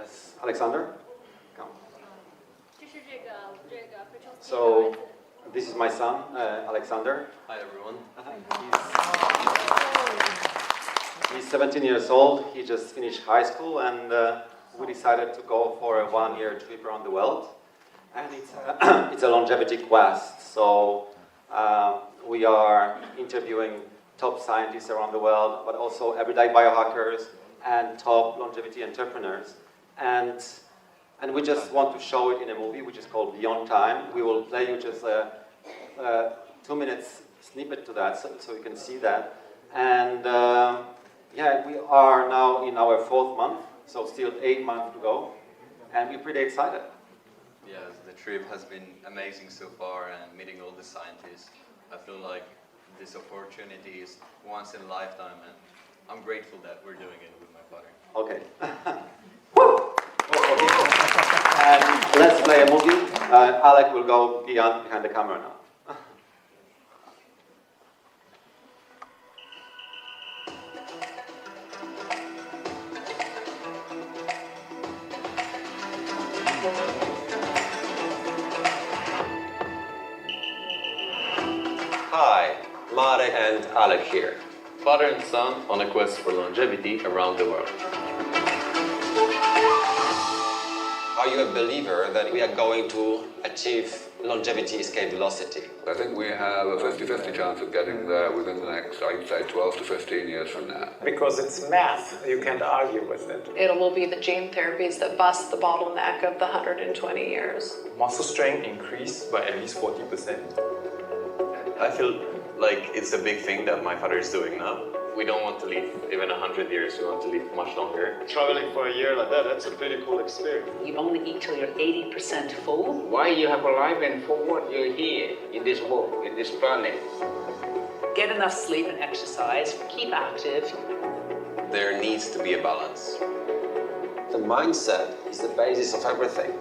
Yes, Alexander, come. So, this is my son, Alexander. Hi everyone. He's 17 years old. He just finished high school, and we decided to go for a one-year trip around the world. And it's a longevity quest. So we are interviewing top scientists around the world, but also everyday biohackers and top longevity entrepreneurs. And we just want to show it in a movie, which is called Beyond Time. We will play you just a 2 minutes snippet to that, so you can see that. And yeah, we are now in our 4th month, so still 8 months to go, and we're pretty excited. Yes, the trip has been amazing so far, and meeting all the scientists. I feel like this opportunity is once in a lifetime, and I'm grateful that we're doing it with my father. Okay. And let's play a movie. Alec will go behind the camera now. Hi, Marek and Alec here, father and son on a quest for longevity around the world. Are you a believer that we are going to achieve longevity escape velocity? I think we have a 50-50 chance of getting there within the next, I'd say, 12 to 15 years from now. Because it's math, you can't argue with it. It will be the gene therapies that bust the bottleneck of the 120 years. Muscle strength increased by at least 40%. I feel like it's a big thing that my father is doing now. We don't want to live even 100 years, we want to live much longer. Traveling for a year like that, that's a pretty cool experience. You only eat till you're 80% full. Why you have a life and for what you're here in this world, in this planet. Get enough sleep and exercise, keep active. There needs to be a balance. The mindset is the basis of everything.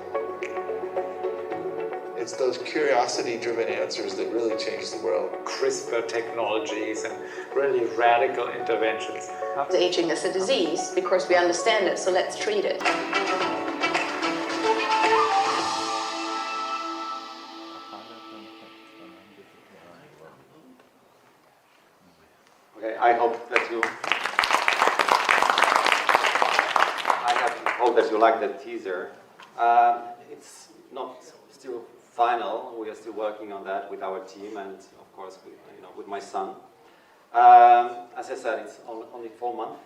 It's those curiosity-driven answers that really change the world. CRISPR technologies and really radical interventions. Aging is a disease because we understand it, so let's treat it. Okay, I hope that you like the teaser. It's not still final. We are still working on that with our team and, of course, with my son. As I said, it's only 4 months.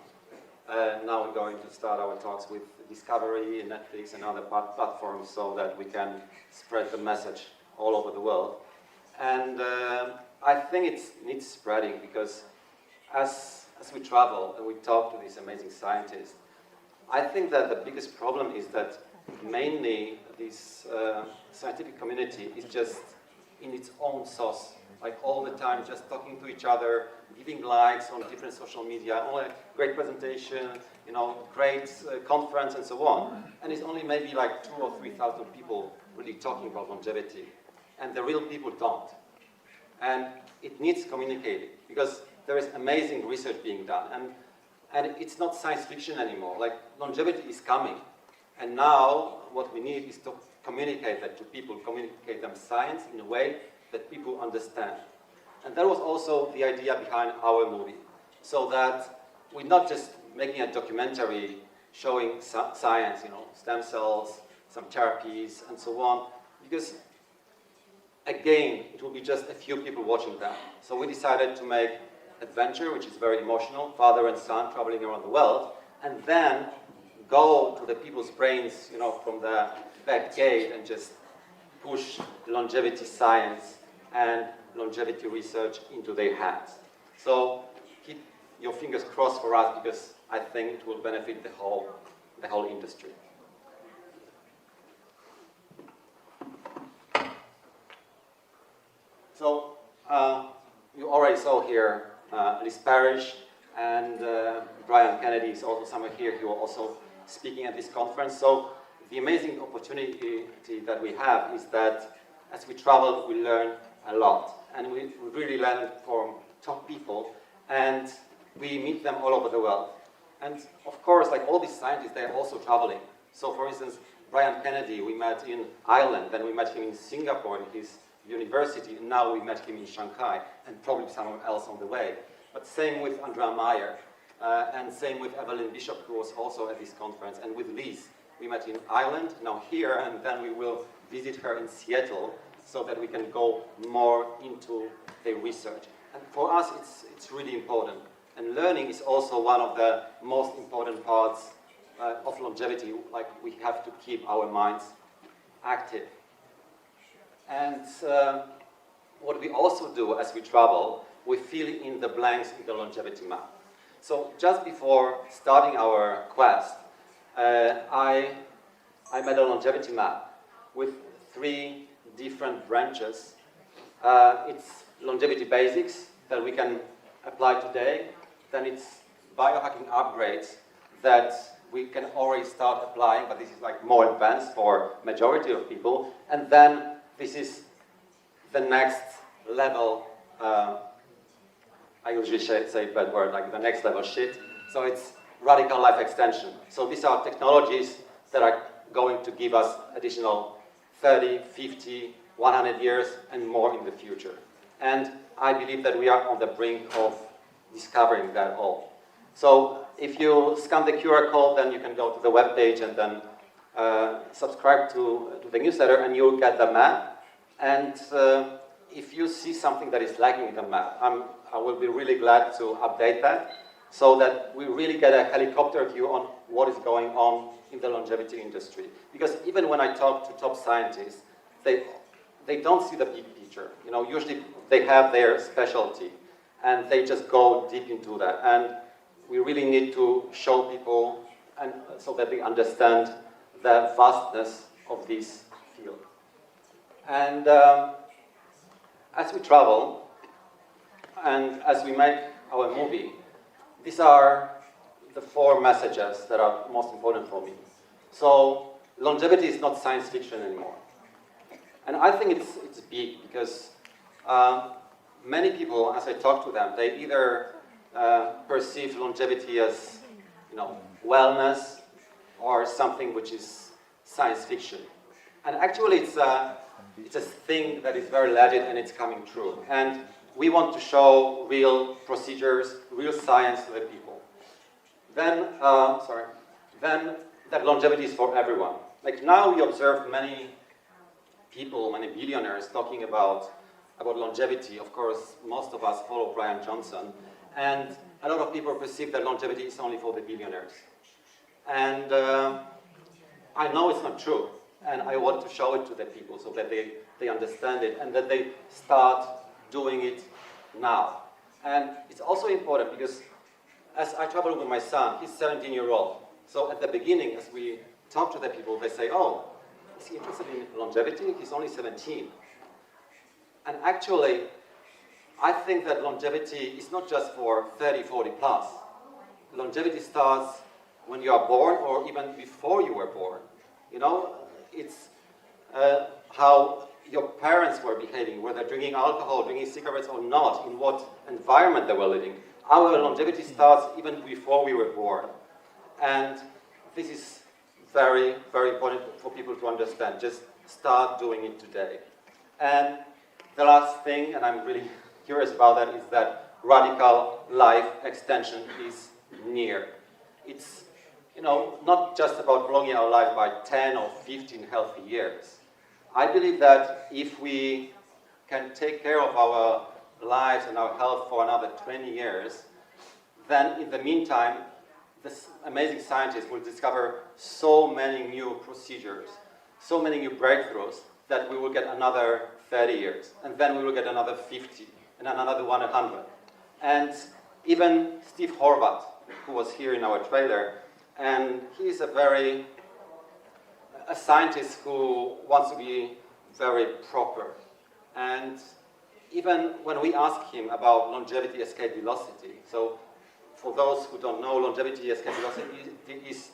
Now we're going to start our talks with Discovery, Netflix, and other platforms so that we can spread the message all over the world. And I think it needs spreading because as we travel and we talk to these amazing scientists, I think that the biggest problem is that mainly this scientific community is just in its own sauce, like all the time just talking to each other, giving likes on different social media, oh, great presentation, great conference and so on. And it's only maybe like 2,000 or 3,000 people really talking about longevity. And the real people don't. And it needs communicating because there is amazing research being done. And it's not science fiction anymore. Like longevity is coming. And now what we need is to communicate that to people, communicate them science in a way that people understand. And that was also the idea behind our movie. So that we're not just making a documentary showing science, stem cells, some therapies, and so on. Because, again, it will be just a few people watching that. So we decided to make adventure, which is very emotional, father and son traveling around the world, and then go to the people's brains, from the back gate and just push longevity science and longevity research into their hands. So keep your fingers crossed for us because I think it will benefit the whole industry. So you already saw here Liz Parrish and Brian Kennedy is also somewhere here who are also speaking at this conference. So the amazing opportunity that we have is that as we travel, we learn a lot. And we really learn from top people, and we meet them all over the world. And of course, like all these scientists, they're also traveling. So for instance, Brian Kennedy, we met in Ireland, then we met him in Singapore in his university, and now we met him in Shanghai, and probably somewhere else on the way. But same with Andrea Meyer, and same with Evelyn Bishop, who was also at this conference, and with Liz. We met in Ireland, now here, and then we will visit her in Seattle, so that we can go more into the research. And for us, it's really important. And learning is also one of the most important parts of longevity. Like, we have to keep our minds active. And what we also do as we travel, we fill in the blanks in the longevity map. So just before starting our quest, I made a longevity map with 3 different branches. It's longevity basics that we can apply today. Then it's biohacking upgrades that we can already start applying, but this is like more advanced for majority of people. And then this is the next level, I usually say bad word, like the next level shit. So it's radical life extension. So these are technologies that are going to give us additional 30, 50, 100 years and more in the future. And I believe that we are on the brink of discovering that all. So if you scan the QR code, then you can go to the webpage and then subscribe to the newsletter, and you'll get the map. And if you see something that is lacking in the map, I will be really glad to update that, so that we really get a helicopter view on what is going on in the longevity industry. Because even when I talk to top scientists, they don't see the big picture. You know, usually they have their specialty, and they just go deep into that. And we really need to show people, and so that they understand the vastness of this field. And as we travel, and as we make our movie, these are the 4 messages that are most important for me. So longevity is not science fiction anymore. And I think it's big, because many people, as I talk to them, they either perceive longevity as, you know, wellness or something which is science fiction. And actually it's a thing that is very legit, and it's coming true. And we want to show real procedures, real science to the people. Then, then that longevity is for everyone. Like, now we observe many people, many billionaires talking about longevity. Of course, most of us follow Brian Johnson, and a lot of people perceive that longevity is only for the billionaires. And I know it's not true, and I want to show it to the people so that they understand it, and that they start doing it now. And it's also important because as I travel with my son, he's 17-year-old. So at the beginning, as we talk to the people, they say, oh, is he interested in longevity? He's only 17. And actually, I think that longevity is not just for 30, 40 plus. Longevity starts when you are born, or even before you were born. You know, it's how your parents were behaving, whether drinking alcohol, drinking cigarettes or not, in what environment they were living. Our longevity starts even before we were born. And this is very, very important for people to understand. Just start doing it today. And the last thing, and I'm really curious about that, is that radical life extension is near. It's, you know, not just about prolonging our life by 10 or 15 healthy years. I believe that if we can take care of our lives and our health for another 20 years, then in the meantime, this amazing scientists will discover so many new procedures, so many new breakthroughs, that we will get another 30 years, and then we will get another 50, and another 100. And even Steve Horvath, who was here in our trailer, and he's a scientist who wants to be very proper. And even when we ask him about longevity escape velocity, so for those who don't know, longevity escape velocity is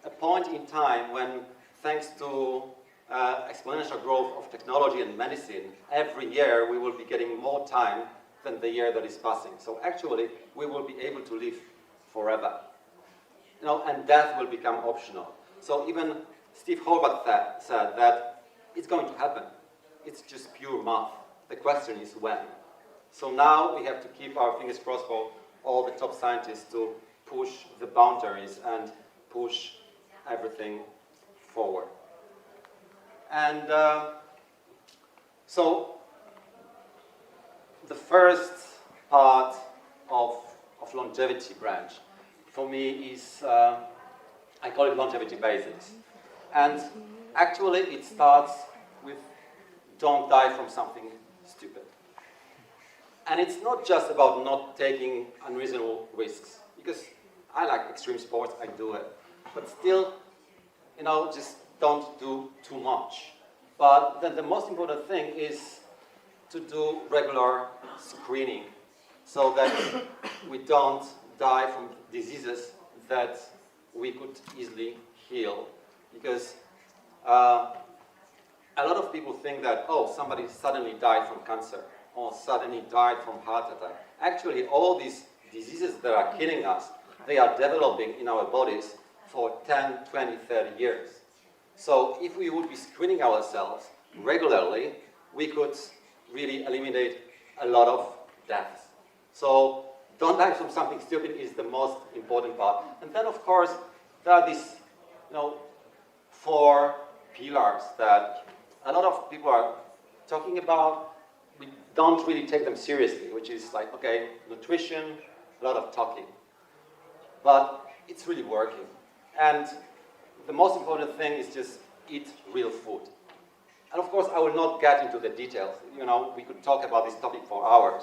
a point in time when, thanks to exponential growth of technology and medicine, every year we will be getting more time than the year that is passing. So actually, we will be able to live forever. You know, and death will become optional. So even Steve Horvath said that it's going to happen. It's just pure math. The question is when. So now we have to keep our fingers crossed for all the top scientists to push the boundaries and push everything forward. And so the first part of longevity branch for me is, I call it longevity basics. And actually it starts with don't die from something stupid. And it's not just about not taking unreasonable risks, because I like extreme sports, I do it. But still, just don't do too much. But then the most important thing is to do regular screening so that we don't die from diseases that we could easily heal. Because a lot of people think that, oh, somebody suddenly died from cancer or suddenly died from heart attack. Actually, all these diseases that are killing us, they are developing in our bodies for 10, 20, 30 years. So if we would be screening ourselves regularly, we could really eliminate a lot of deaths. So don't die from something stupid is the most important part. And then, of course, there are these 4 pillars that a lot of people are talking about. We don't really take them seriously, which is like, okay, nutrition, a lot of talking. But it's really working. And the most important thing is just eat real food. And of course, I will not get into the details. We could talk about this topic for hours.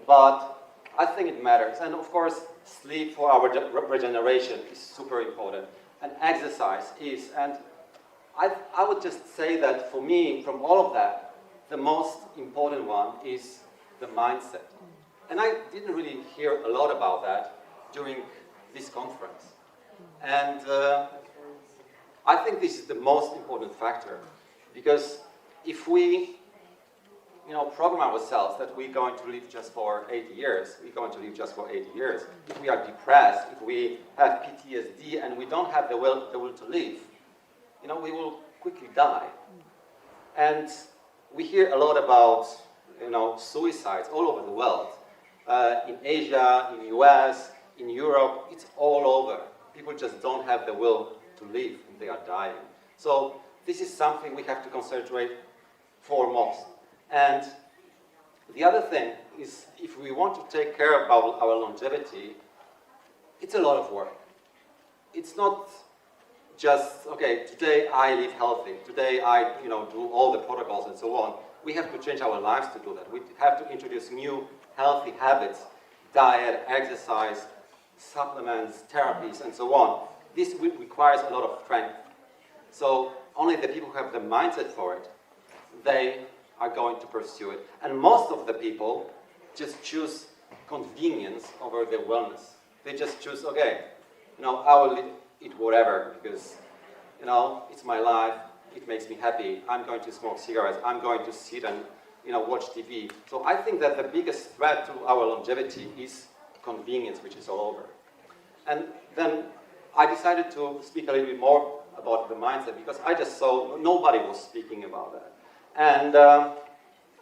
But I think it matters. And of course, sleep for our regeneration is super important. And exercise is. And I would just say that for me, from all of that, the most important one is the mindset. And I didn't really hear a lot about that during this conference. And I think this is the most important factor, because if we program ourselves that we're going to live just for 80 years, we're going to live just for 80 years. If we are depressed, if we have PTSD and we don't have the will to live, we will quickly die. And we hear a lot about suicides all over the world. In Asia, in the US, in Europe, it's all over. People just don't have the will to live and they are dying. So this is something we have to concentrate foremost. And the other thing is, if we want to take care of our longevity, it's a lot of work. It's not just, okay, today I live healthy, today I do all the protocols and so on. We have to change our lives to do that. We have to introduce new healthy habits, diet, exercise, supplements, therapies, and so on. This requires a lot of strength. So only the people who have the mindset for it, they are going to pursue it. And most of the people just choose convenience over their wellness. They just choose, okay, I will eat whatever because, it's my life, it makes me happy. I'm going to smoke cigarettes, I'm going to sit and, watch TV. So I think that the biggest threat to our longevity is convenience, which is all over. And then I decided to speak a little bit more about the mindset because I just saw nobody was speaking about that. And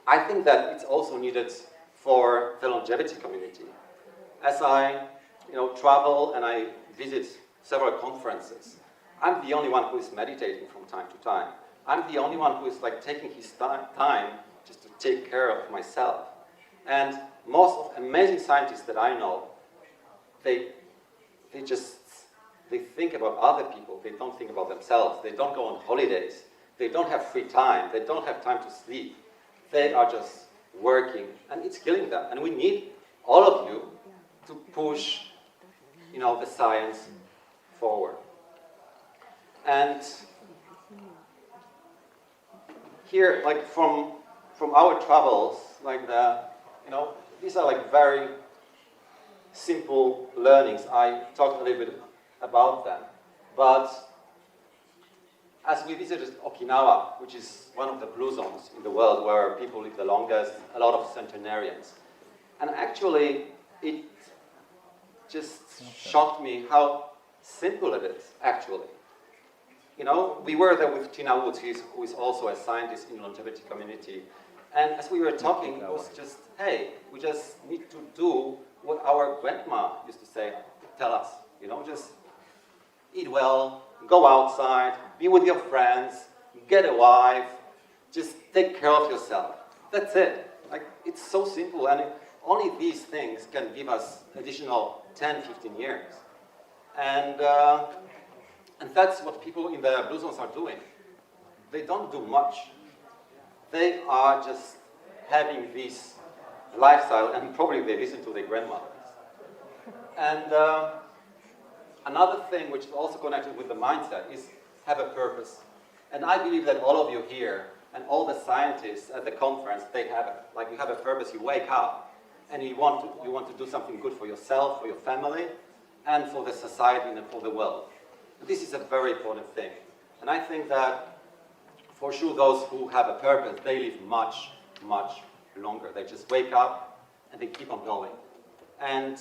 I think that it's also needed for the longevity community. As I travel and I visit several conferences, I'm the only one who is meditating from time to time. I'm the only one who is taking his time just to take care of myself. And most of amazing scientists that I know, they think about other people. They don't think about themselves. They don't go on holidays. They don't have free time. They don't have time to sleep. They are just working, and it's killing them. And we need all of you to push, the science forward. And here, from our travels, these are very simple learnings. I talked a little bit about them, but as we visited Okinawa, which is one of the blue zones in the world where people live the longest, a lot of centenarians, and actually it just shocked me how simple it is, actually. you know, we were there with Tina Woods, who is also a scientist in the longevity community. And as we were talking, it was just, hey, we just need to do what our grandma used to say, tell us, you know, just eat well, go outside, be with your friends, get a wife, just take care of yourself. That's it. Like, it's so simple, and only these things can give us additional 10, 15 years. And that's what people in the Blue Zones are doing. They don't do much. They are just having this lifestyle, and probably they listen to their grandmothers. And another thing which is also connected with the mindset is have a purpose. And I believe that all of you here and all the scientists at the conference, they have, like, you have a purpose. You wake up and you want to do something good for yourself, for your family, and for the society and for the world. This is a very important thing. And I think that for sure those who have a purpose, they live much, much longer. They just wake up and they keep on going. And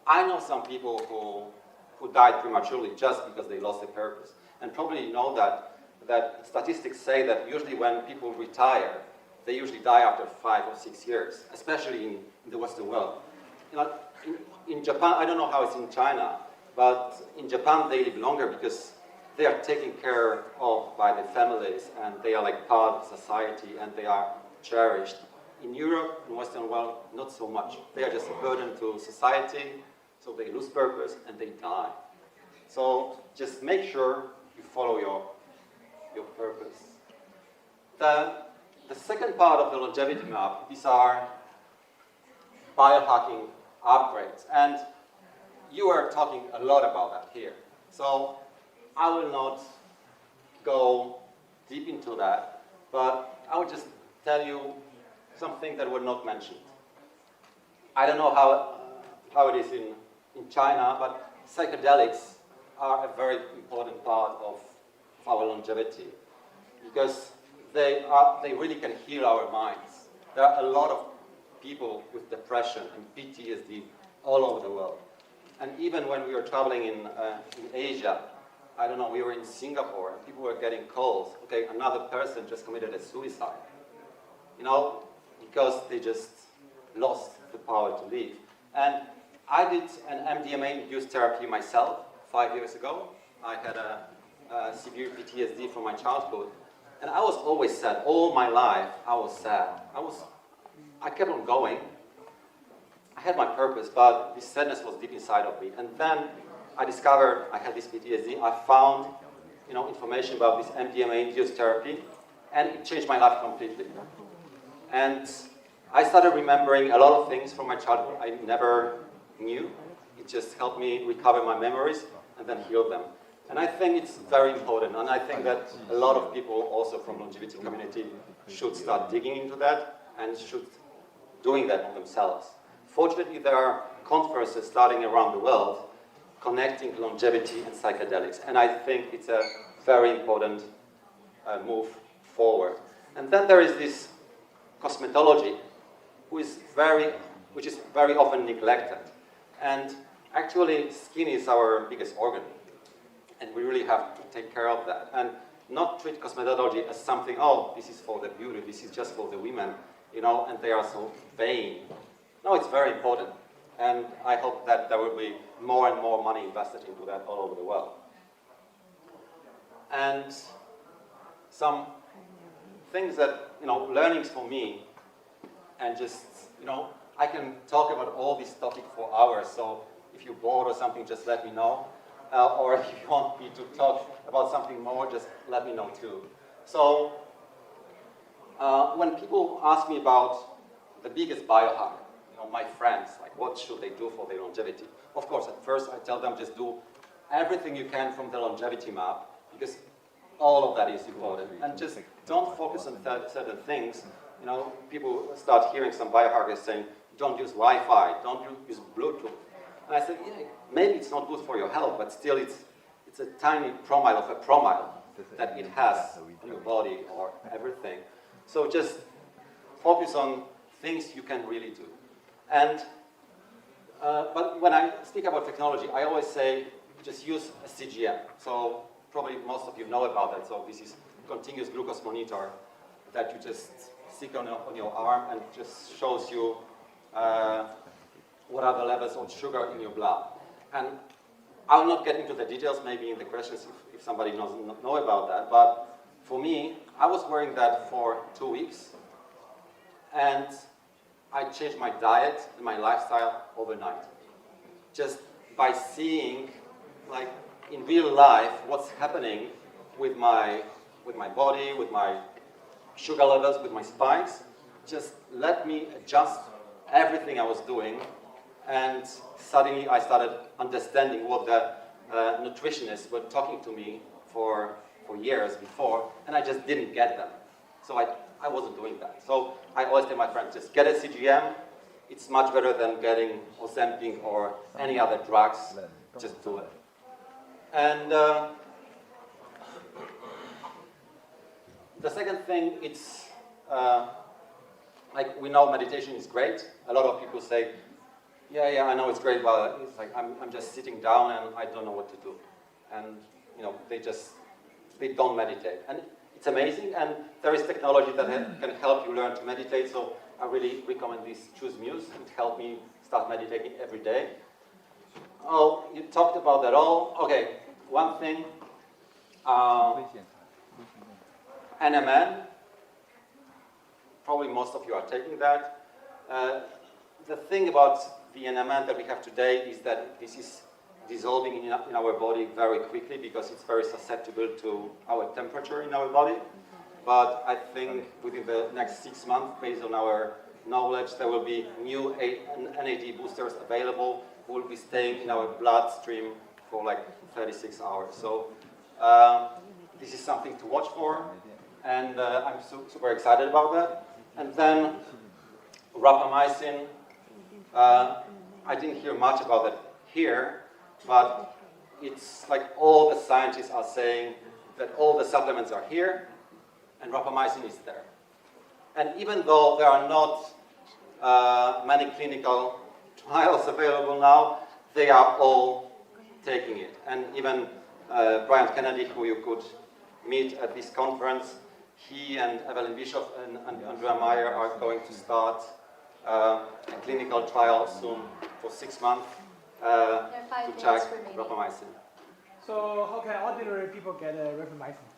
I know some people who died prematurely just because they lost their purpose. And probably you know that statistics say that usually when people retire, they usually die after 5 or 6 years, especially in the Western world. You know, in Japan, I don't know how it's in China, but in Japan they live longer because they are taken care of by their families, and they are like part of society, and they are cherished. In Europe, in Western world, not so much. They are just a burden to society, so they lose purpose and they die. So just make sure you follow your purpose. The second part of the longevity map, these are biohacking upgrades. And you are talking a lot about that here. So I will not go deep into that, but I will just tell you something that were not mentioned. I don't know how it is in China, but psychedelics are a very important part of our longevity because they really can heal our minds. There are a lot of people with depression and PTSD all over the world. And even when we were traveling in Asia, I don't know, we were in Singapore, and people were getting calls, okay, another person just committed a suicide. You know, because they just lost the power to live. And I did an MDMA-induced therapy myself 5 years ago. I had a severe PTSD from my childhood. And I was always sad. All my life, I was sad. I kept on going. I had my purpose, but this sadness was deep inside of me. And then I discovered I had this PTSD. I found, you know, information about this MDMA-induced therapy, and it changed my life completely. And I started remembering a lot of things from my childhood I never knew. It just helped me recover my memories and then heal them. And I think it's very important, and I think that a lot of people also from the longevity community should start digging into that and should doing that on themselves. Fortunately, there are conferences starting around the world connecting longevity and psychedelics, and I think it's a very important move forward. And then there is this cosmetology, which is very often neglected. And actually, skin is our biggest organ. And we really have to take care of that. And not treat cosmetology as something, oh, this is for the beauty, this is just for the women, you know, and they are so vain. No, it's very important. And I hope that there will be more and more money invested into that all over the world. And some things that, you know, learnings for me, and just, you know, I can talk about all these topics for hours, so if you're bored or something, just let me know. Or if you want me to talk about something more, just let me know too. So, when people ask me about the biggest biohack, you know, my friends, like what should they do for their longevity? Of course, at first I tell them just do everything you can from the longevity map, because all of that is important. And just don't focus on certain things. You know, people start hearing some biohackers saying, don't use Wi-Fi, don't use Bluetooth. And I said, yeah, maybe it's not good for your health, but still it's a tiny promille of a promille that it has on your body or everything. So just focus on things you can really do. And, but when I speak about technology, I always say, just use a CGM. So probably most of you know about that. So this is continuous glucose monitor that you just stick on your arm and just shows you what are the levels of sugar in your blood. And I'll not get into the details, maybe in the questions if somebody doesn't know about that. But for me, I was wearing that for 2 weeks, and I changed my diet and my lifestyle overnight. Just by seeing, like in real life, what's happening with my body, with my sugar levels, with my spikes, just let me adjust everything I was doing, and suddenly I started understanding what the nutritionists were talking to me for years before, and I just didn't get them. So I wasn't doing that. So I always tell my friends, just get a CGM. It's much better than getting Ozempic or any other drugs. Just do it. And the second thing, it's like we know meditation is great. A lot of people say, yeah, I know it's great, but it's like I'm just sitting down and I don't know what to do. And they don't meditate. And it's amazing, and there is technology that can help you learn to meditate. So I really recommend this Choose Muse. It helped me start meditating every day. Oh, you talked about that all. Okay, one thing. NMN. Probably most of you are taking that. The thing about the NMN that we have today is that this is dissolving in our body very quickly because it's very susceptible to our temperature in our body. But I think within the next 6 months, based on our knowledge, there will be new NAD boosters available who will be staying in our bloodstream for like 36 hours. So this is something to watch for, and I'm super excited about that. And then rapamycin, I didn't hear much about it here, but it's like all the scientists are saying that all the supplements are here and rapamycin is there. And even though there are not many clinical trials available now, they are all taking it. And even Brian Kennedy, who you could meet at this conference, he and Evelyn Bishop and Andrea Meyer are going to start a clinical trial soon for 6 months to check rapamycin. So how can ordinary people get rapamycin?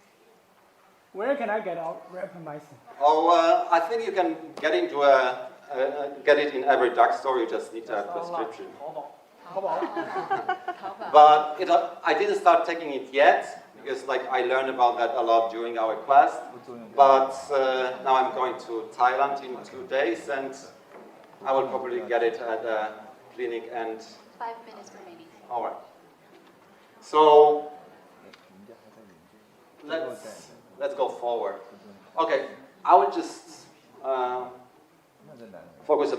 Where can I get rapamycin? Oh, I think you can get it in every drugstore. You just need a prescription. But I didn't start taking it yet because, like, I learned about that a lot during our quest. But now I'm going to Thailand in 2 days, and I will probably get it at a clinic. And 5 minutes remaining. All right. So let's go forward. Okay, I will just focus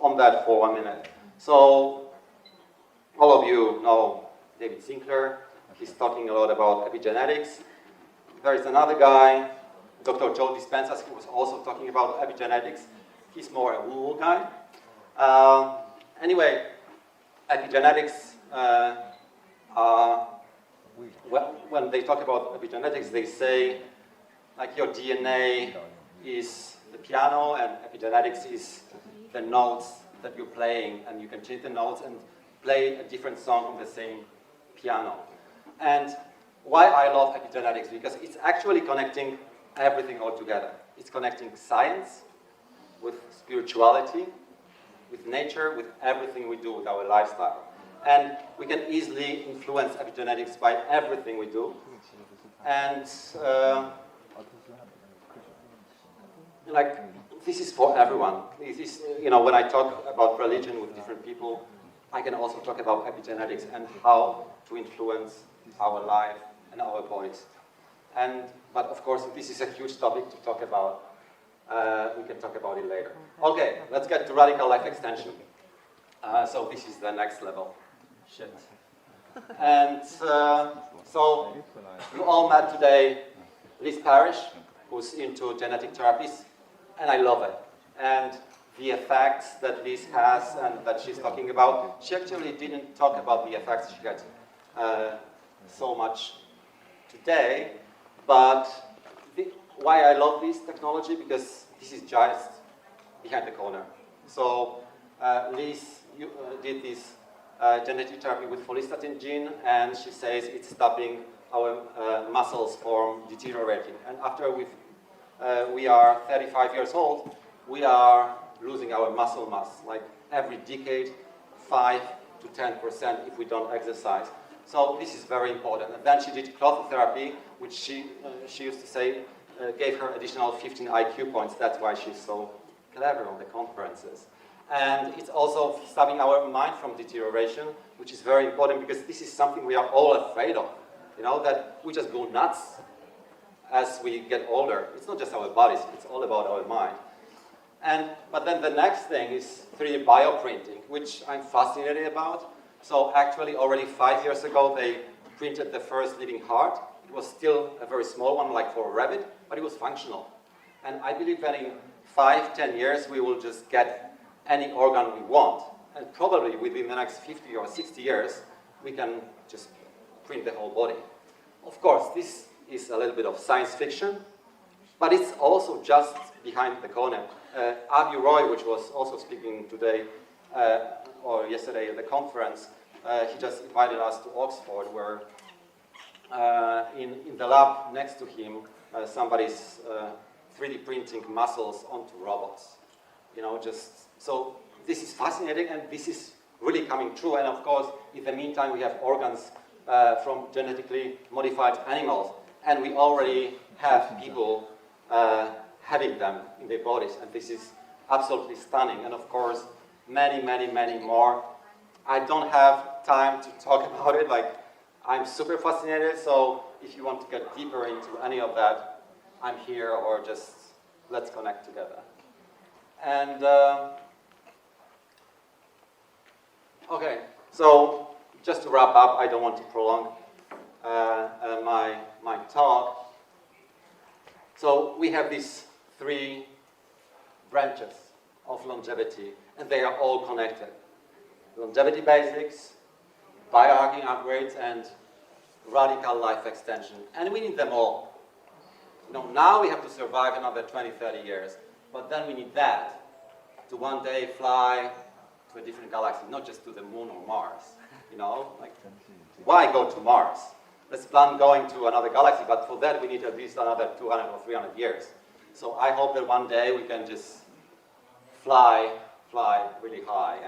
on that for 1 minute. So all of you know David Sinclair. He's talking a lot about epigenetics. There is another guy, Dr. Joe Dispenza, who was also talking about epigenetics. He's more a woo-woo guy. Anyway, epigenetics when they talk about epigenetics, they say like your DNA is the piano and epigenetics is the notes that you're playing, and you can change the notes and play a different song on the same piano. And why I love epigenetics, because it's actually connecting everything all together. It's connecting science with spirituality, with nature, with everything we do with our lifestyle. And we can easily influence epigenetics by everything we do. And like, this is for everyone. This is, when I talk about religion with different people, I can also talk about epigenetics and how to influence our life and our bodies. But of course, this is a huge topic to talk about. We can talk about it later. Okay, let's get to radical life extension. So this is the next level. Shit. And so you all met today Liz Parrish, who's into genetic therapies, and I love it. And the effects that Liz has and that she's talking about, she actually didn't talk about the effects she had so much today, but why I love this technology, because this is just behind the corner. So Liz did this genetic therapy with follistatin gene, and she says it's stopping our muscles from deteriorating. And after we are 35 years old, we are losing our muscle mass, like every decade, 5 to 10% if we don't exercise. So this is very important. And then she did cloth therapy, which she used to say gave her additional 15 IQ points. That's why she's so clever on the conferences. And it's also stopping our mind from deterioration, which is very important because this is something we are all afraid of. You know, that we just go nuts as we get older. It's not just our bodies, it's all about our mind. But then the next thing is 3D bioprinting, which I'm fascinated about. So actually already 5 years ago, they printed the first living heart. It was still a very small one, like for a rabbit, but it was functional. And I believe that in 5, 10 years, we will just get any organ we want. And probably within the next 50 or 60 years, we can just print the whole body. Of course, this is a little bit of science fiction, but it's also just behind the corner. Avi Roy, which was also speaking today or yesterday at the conference, he just invited us to Oxford, where in the lab next to him, somebody's 3D printing muscles onto robots. You know, so this is fascinating, and this is really coming true. And of course, in the meantime, we have organs from genetically modified animals, and we already have people having them in their bodies, and this is absolutely stunning. And of course, many, many, many more. I don't have time to talk about it. Like, I'm super fascinated, so if you want to get deeper into any of that, I'm here, or just let's connect together. And okay, so just to wrap up, I don't want to prolong my talk. So we have these 3 branches of longevity, and they are all connected. Longevity basics, biohacking upgrades, and radical life extension. And we need them all. You know, now we have to survive another 20, 30 years, but then we need that to one day fly to a different galaxy, not just to the moon or Mars. You know, like, why go to Mars? Let's plan going to another galaxy, but for that we need at least another 200 or 300 years. So I hope that one day we can just fly really high,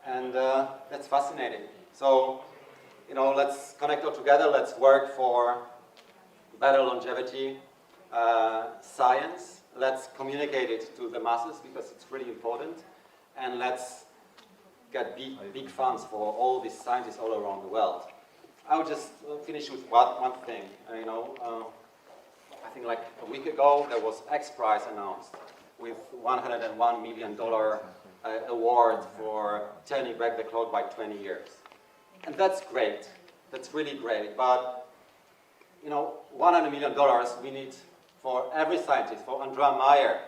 and that's fascinating. So, you know, let's connect all together. Let's work for better longevity science. Let's communicate it to the masses because it's really important, and let's get big funds for all these scientists all around the world. I would just finish with one thing. You know, I think like a week ago there was X Prize announced with $101 million award for turning back the clock by 20 years. And that's great. That's really great. But, you know, $100 million we need for every scientist. For Andrea Meyer,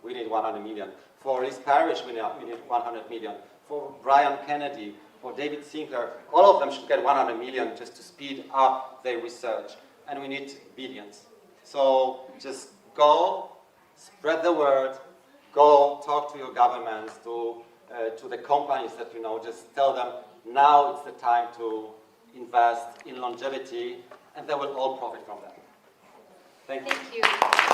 we need 100 million. For Liz Parrish, we need 100 million. For Brian Kennedy, for David Sinclair, all of them should get 100 million just to speed up their research. And we need billions. So just go, spread the word, go talk to your governments, to the companies that you know, just tell them now it's the time to invest in longevity, and they will all profit from that. Thank you. Thank you.